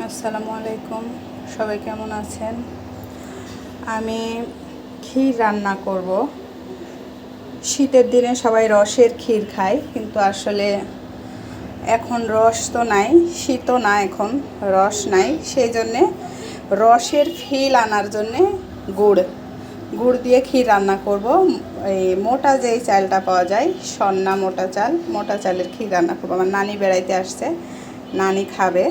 আসসালামু আলাইকুম, সবাই কেমন আছেন? আমি ক্ষীর রান্না করব। শীতের দিনে সবাই রসের ক্ষীর খায়, কিন্তু আসলে এখন রস তো নাই, শীতও না, এখন রস নাই। সেই জন্যে রসের ফিল আনার জন্যে গুড় দিয়ে ক্ষীর রান্না করব। এই মোটা যেই চালটা পাওয়া যায়, সন্না মোটা চালের ক্ষীর রান্না করব। আমার নানি বেড়াইতে আসছে, নানি খাবে,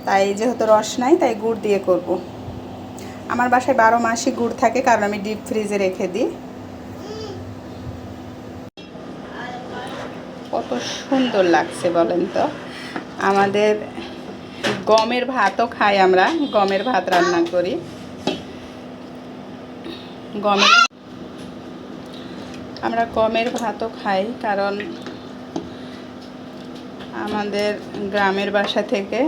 তাই যেহেতু রস নাই তাই গুড় দিয়ে করব। আমার বাসায় 12 মাসই গুড় থাকে, কারণ আমি ডিপ ফ্রিজে রেখে দিই। কত সুন্দর লাগছে বলেন তো। আমাদের গমের ভাতও খাই, আমরা গমের ভাত রান্না করি। আমরা গমের ভাতও খাই, কারণ আমাদের গ্রামের বাসা থেকে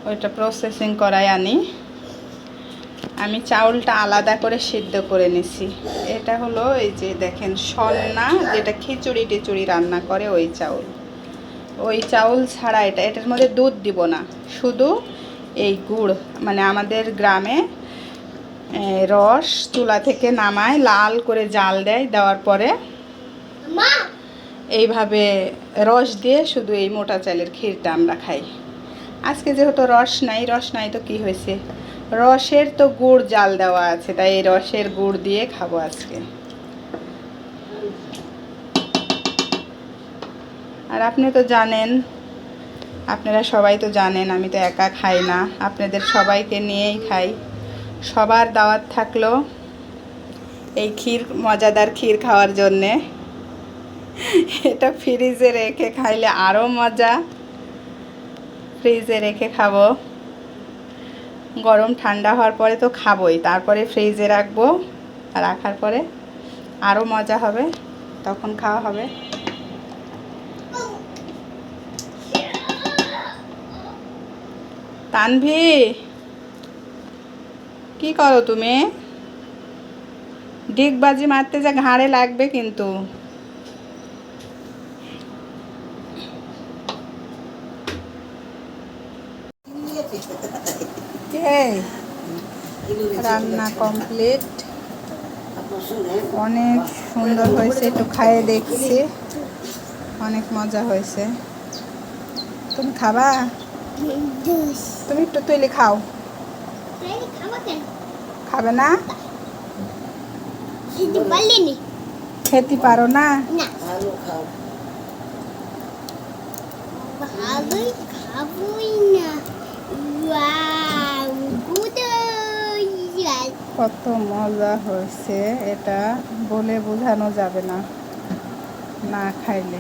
ওইটা প্রসেসিং করাই আনি। আমি চাউলটা আলাদা করে সিদ্ধ করে নিছি। এটা হলো এই যে দেখেন সন্না, যেটা খিচুড়ি টিচুড়ি রান্না করে ওই চাউল ছাড়া এটার মধ্যে দুধ দিব না, শুধু এই গুড়। মানে আমাদের গ্রামে রস চুলা থেকে নামায় লাল করে জাল দেয়, দেওয়ার পরে এইভাবে রস দিয়ে শুধু এই মোটা চালের ক্ষীরটা আমরা খাই। আজকে যেহেতু রস নাই তো কি হয়েছে, রসের তো গুড় জাল দেওয়া আছে, তাই এই রসের গুড় দিয়ে খাবো আজকে। আর আপনি তো জানেন, আপনারা সবাই তো জানেন, আমি তো একা খাই না, আপনাদের সবাইকে নিয়েই খাই। সবার দাওয়াত থাকলো এই মজাদার ক্ষীর খাওয়ার জন্যে। এটা ফ্রিজে রেখে খাইলে আরও মজা। ফ্রিজে রেখে খাবো, গরম ঠান্ডা হওয়ার পরে তো খাবোই, তারপরে ফ্রিজে রাখবো, রাখার পরে আরও মজা হবে, তখন খাওয়া হবে। তানভি, কি করো তুমি? ডিগবাজি মারতে যা ঘাড়ে লাগবে কিন্তু। রান্না কমপ্লিট, অনেক সুন্দর হয়েছে, একটু খাইয়ে দেখছি, অনেক মজা হয়েছে। তুমি খাবা? তুমি একটু তৈলি খাও। খাবে না? খেতে পারো না? কত মজা হয়েছে, এটা বলে বোঝানো যাবে না, না খাইলে।